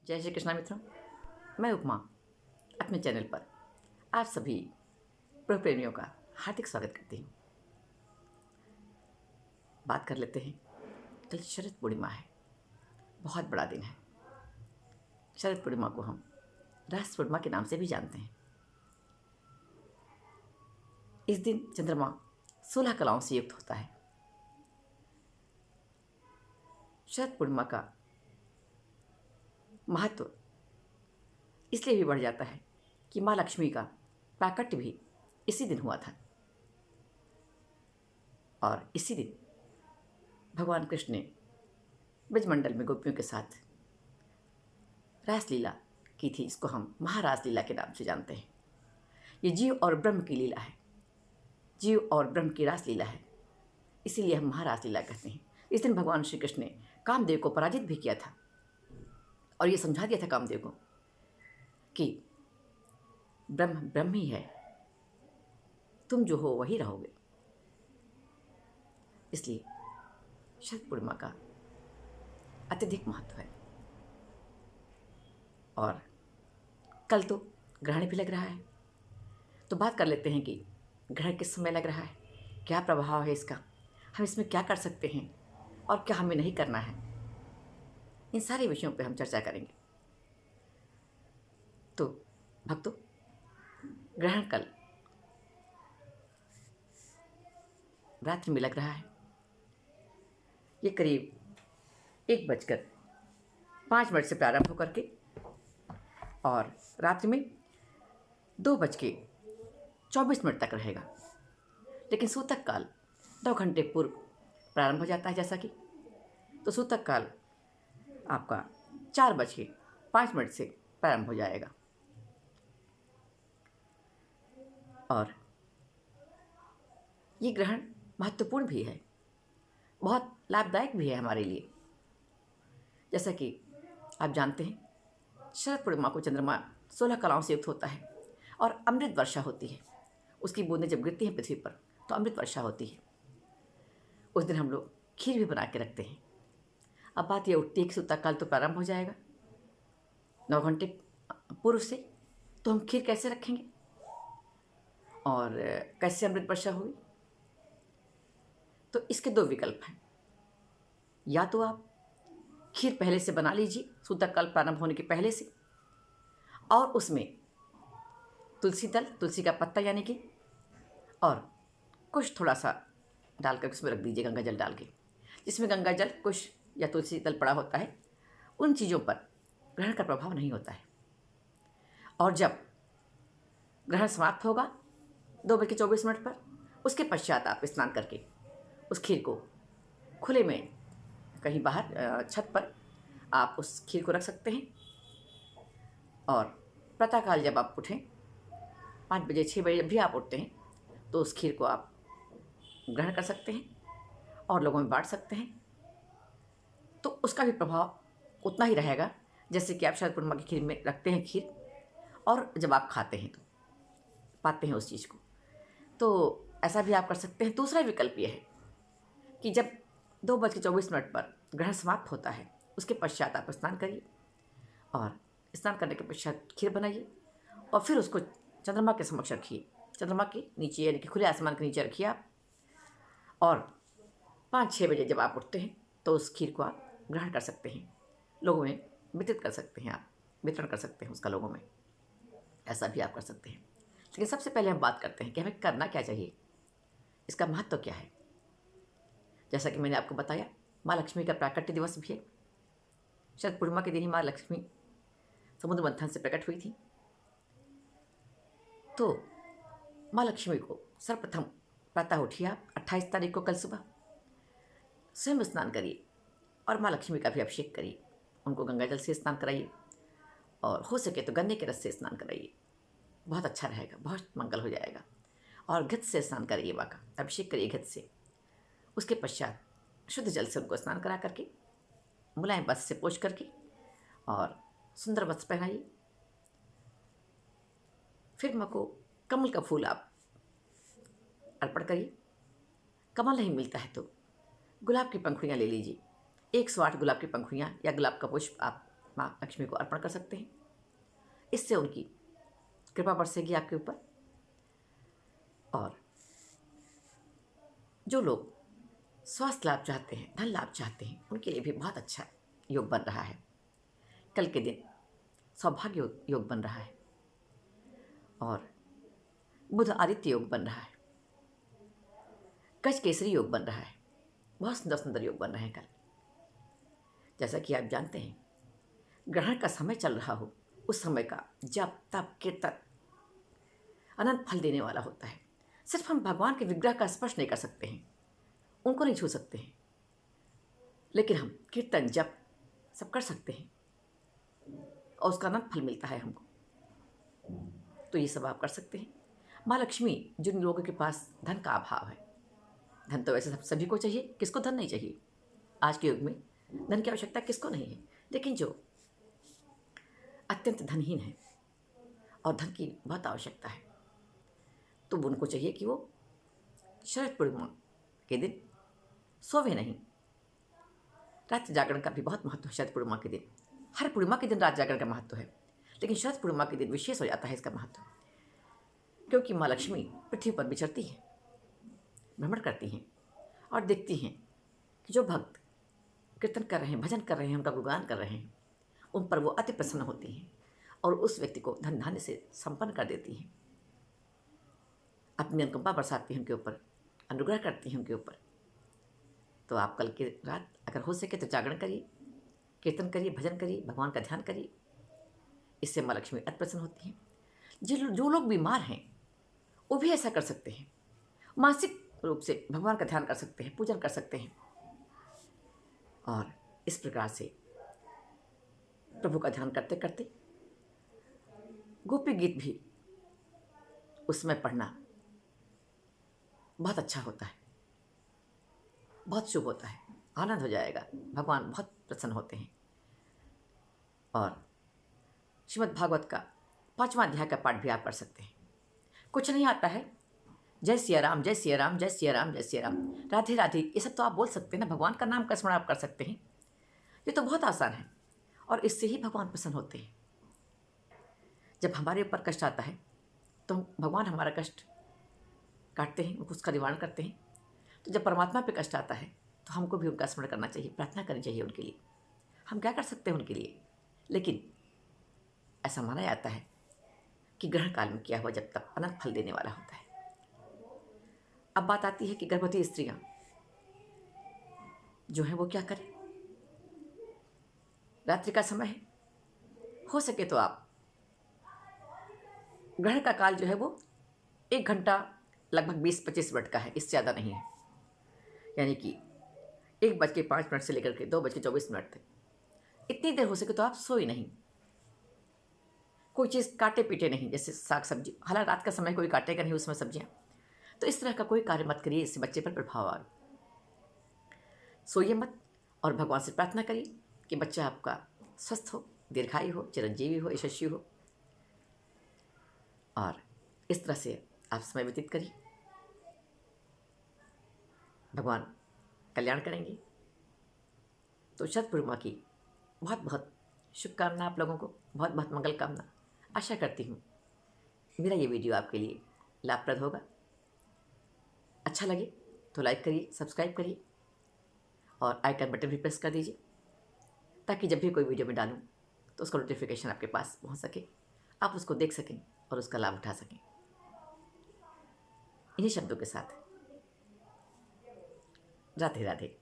जय श्री कृष्णा मित्रों, मैं उपमा अपने चैनल पर आप सभी प्रभु प्रेमियों का हार्दिक स्वागत करती हूँ। बात कर लेते हैं। कल शरद पूर्णिमा है, बहुत बड़ा दिन है। शरद पूर्णिमा को हम रास पूर्णिमा के नाम से भी जानते हैं। इस दिन चंद्रमा 16 कलाओं से युक्त होता है। शरद पूर्णिमा का महत्व इसलिए भी बढ़ जाता है कि माँ लक्ष्मी का प्राकट्य भी इसी दिन हुआ था और इसी दिन भगवान कृष्ण ने ब्रजमंडल में गोपियों के साथ रासलीला की थी। इसको हम महारास लीला के नाम से जानते हैं। ये जीव और ब्रह्म की लीला है, जीव और ब्रह्म की रासलीला है, इसीलिए हम महारास लीला कहते हैं। इस दिन भगवान श्री कृष्ण ने कामदेव को पराजित भी किया था और ये समझा दिया था कामदेव को कि ब्रह्म ब्रह्म ही है, तुम जो हो वही रहोगे। इसलिए शरद पूर्णिमा का अत्यधिक महत्व है। और कल तो ग्रहण भी लग रहा है, तो बात कर लेते हैं कि ग्रहण किस समय लग रहा है, क्या प्रभाव है इसका, हम इसमें क्या कर सकते हैं और क्या हमें नहीं करना है। इन सारे विषयों पर हम चर्चा करेंगे। तो भक्तों, ग्रहण कल रात्रि में लग रहा है। ये करीब 1:05 से प्रारंभ होकर के और रात्रि में 2:24 तक रहेगा। लेकिन सूतक काल 2 घंटे पूर्व प्रारंभ हो जाता है, जैसा कि तो सूतक काल आपका 4:05 से प्रारंभ हो जाएगा। और ये ग्रहण महत्वपूर्ण भी है, बहुत लाभदायक भी है हमारे लिए। जैसा कि आप जानते हैं, शरद पूर्णिमा को चंद्रमा 16 कलाओं से युक्त होता है और अमृत वर्षा होती है। उसकी बूंदें जब गिरती हैं पृथ्वी पर तो अमृत वर्षा होती है। उस दिन हम लोग खीर भी बना के रखते हैं। अब बात यह उठती है कि सूतक काल तो प्रारंभ हो जाएगा 9 घंटे पूर्व से, तो हम खीर कैसे रखेंगे और कैसे अमृत वर्षा होगी। तो इसके 2 विकल्प हैं। या तो आप खीर पहले से बना लीजिए सूतक काल प्रारंभ होने के पहले से, और उसमें तुलसी दल, तुलसी का पत्ता यानी कि, और कुछ थोड़ा सा डालकर उसमें रख दीजिए, गंगा जल डाल के। जिसमें गंगा जल, कुछ या तुलसी दल पड़ा होता है, उन चीज़ों पर ग्रहण का प्रभाव नहीं होता है। और जब ग्रहण समाप्त होगा 2:24 पर, उसके पश्चात आप स्नान करके उस खीर को खुले में कहीं बाहर छत पर आप उस खीर को रख सकते हैं। और प्रातःकाल जब आप उठें 5 बजे 6 बजे, जब भी आप उठते हैं, तो उस खीर को आप ग्रहण कर सकते हैं और लोगों में बांट सकते हैं। तो उसका भी प्रभाव उतना ही रहेगा जैसे कि आप शरद पूर्णिमा की खीर में रखते हैं खीर, और जब आप खाते हैं तो पाते हैं उस चीज़ को। तो ऐसा भी आप कर सकते हैं। दूसरा विकल्प यह है कि जब 2:24 पर ग्रहण समाप्त होता है, उसके पश्चात आप स्नान करिए और स्नान करने के पश्चात खीर बनाइए और फिर उसको चंद्रमा के समक्ष रखिए, चंद्रमा के नीचे यानी कि खुले आसमान के नीचे रखिए आप। और 5-6 बजे जब आप उठते हैं तो उस खीर को आप ग्रहण कर सकते हैं, लोगों में वितरित कर सकते हैं, आप वितरण कर सकते हैं उसका लोगों में। ऐसा भी आप कर सकते हैं। लेकिन सबसे पहले हम बात करते हैं कि हमें करना क्या चाहिए, इसका महत्व क्या है। जैसा कि मैंने आपको बताया, माँ लक्ष्मी का प्राकट्य दिवस भी है। शरद पूर्णिमा के दिन ही माँ लक्ष्मी समुद्र मंथन से प्रकट हुई थी। तो माँ लक्ष्मी को सर्वप्रथम प्रातः उठिए आप 28 तारीख को कल सुबह, स्वयं स्नान करिए और माँ लक्ष्मी का भी अभिषेक करिए। उनको गंगा जल से स्नान कराइए और हो सके तो गन्ने के रस से स्नान कराइए, बहुत अच्छा रहेगा, बहुत मंगल हो जाएगा। और घृत से स्नान कराइए, माँ का अभिषेक करिए घृत से। उसके पश्चात शुद्ध जल से उनको स्नान करा करके, मुलायम वस्त्र से पोंछ करके और सुंदर वस्त्र पहनाइए। फिर माँ को कमल का फूल आप अर्पण करिए। कमल नहीं मिलता है तो गुलाब की पंखुड़ियाँ ले लीजिए, 108 गुलाब की पंखुड़ियाँ या गुलाब का पुष्प आप माँ लक्ष्मी को अर्पण कर सकते हैं। इससे उनकी कृपा बरसेगी आपके ऊपर। और जो लोग स्वास्थ्य लाभ चाहते हैं, धन लाभ चाहते हैं, उनके लिए भी बहुत अच्छा योग बन रहा है। कल के दिन सौभाग्य योग बन रहा है और बुध आदित्य योग बन रहा है, गज केसरी योग बन रहा है। बहुत सुंदर सुंदर योग बन रहे हैं कल। जैसा कि आप जानते हैं, ग्रहण का समय चल रहा हो, उस समय का जप तप कीर्तन अनंत फल देने वाला होता है। सिर्फ हम भगवान के विग्रह का स्पर्श नहीं कर सकते हैं, उनको नहीं छू सकते हैं, लेकिन हम कीर्तन जप सब कर सकते हैं और उसका अनंत फल मिलता है हमको। तो ये सब आप कर सकते हैं। माँ लक्ष्मी, जिन लोगों के पास धन का अभाव है, धन तो वैसे सभी को चाहिए, किसको धन नहीं चाहिए? आज के युग में धन की आवश्यकता किसको नहीं है? लेकिन जो अत्यंत धनहीन है और धन की बहुत आवश्यकता है, तो उनको चाहिए कि वो शरद पूर्णिमा के दिन सोवे नहीं। रात्रि जागरण का भी बहुत महत्व है। शरद पूर्णिमा के दिन, हर पूर्णिमा के दिन रात जागरण का महत्व है, लेकिन शरद पूर्णिमा के दिन विशेष हो जाता है इसका महत्व, क्योंकि माँ लक्ष्मी पृथ्वी पर विचरती हैं, भ्रमण करती हैं और देखती हैं कि जो भक्त कीर्तन कर रहे हैं, भजन कर रहे हैं, उनका गुणगान कर रहे हैं, उन पर वो अति प्रसन्न होती हैं और उस व्यक्ति को धन धान्य से संपन्न कर देती हैं। अपनी अनुकंपा बरसाती हैं उनके ऊपर, अनुग्रह करती हैं उनके ऊपर। तो आप कल की रात अगर हो सके तो जागरण करिए, कीर्तन करिए, भजन करिए, भगवान का ध्यान करिए। इससे माँ लक्ष्मी अति प्रसन्न होती हैं। जो लोग बीमार हैं वो भी ऐसा कर सकते हैं। मानसिक रूप से भगवान का ध्यान कर सकते हैं, पूजन कर सकते हैं और इस प्रकार से प्रभु का ध्यान करते करते गोपी गीत भी उसमें पढ़ना बहुत अच्छा होता है, बहुत शुभ होता है, आनंद हो जाएगा, भगवान बहुत प्रसन्न होते हैं। और श्रीमद् भागवत का 5वां अध्याय का पाठ भी आप कर सकते हैं। कुछ नहीं आता है, जय सिया राम, जय सिया राम, जय सिया राम, जय सिया राम, राधे राधे, ये सब तो आप बोल सकते हैं ना। भगवान का नाम का स्मरण आप कर सकते हैं। ये तो बहुत आसान है और इससे ही भगवान प्रसन्न होते हैं। जब हमारे ऊपर कष्ट आता है तो भगवान हमारा कष्ट काटते हैं, उसका निवारण करते हैं। तो जब परमात्मा पे कष्ट आता है तो हमको भी उनका स्मरण करना चाहिए, प्रार्थना करनी चाहिए उनके लिए। हम क्या कर सकते हैं उनके लिए? लेकिन ऐसा माना जाता है कि ग्रहण काल में किया हुआ जब तक अनंत फल देने वाला होता है। अब बात आती है कि गर्भवती स्त्रियां जो है वो क्या करें। रात्रि का समय है, हो सके तो आप ग्रहण का काल जो है वो 1 घंटा लगभग 20-25 मिनट का है, इससे ज़्यादा नहीं है। यानी कि 1:05 से लेकर के 2:24 तक, इतनी देर हो सके तो आप सोई नहीं, कोई चीज़ काटे पीटे नहीं, जैसे साग सब्जी। हालांकि रात का समय कोई काटेगा नहीं उसमें सब्जियां, तो इस तरह का कोई कार्य मत करिए, इससे बच्चे पर प्रभाव आए। सोइए मत और भगवान से प्रार्थना करिए कि बच्चा आपका स्वस्थ हो, दीर्घायु हो, चिरंजीवी हो, यशस्वी हो। और इस तरह से आप समय व्यतीत करिए, भगवान कल्याण करेंगे। तो शरद पूर्णिमा की बहुत बहुत शुभकामना आप लोगों को, बहुत बहुत मंगल कामना। आशा करती हूँ मेरा ये वीडियो आपके लिए लाभप्रद होगा। अच्छा लगे तो लाइक करिए, सब्सक्राइब करिए और आइकन बटन भी प्रेस कर दीजिए, ताकि जब भी कोई वीडियो में डालूं तो उसका नोटिफिकेशन आपके पास पहुंच सके, आप उसको देख सकें और उसका लाभ उठा सकें। इन्हीं शब्दों के साथ राधे राधे।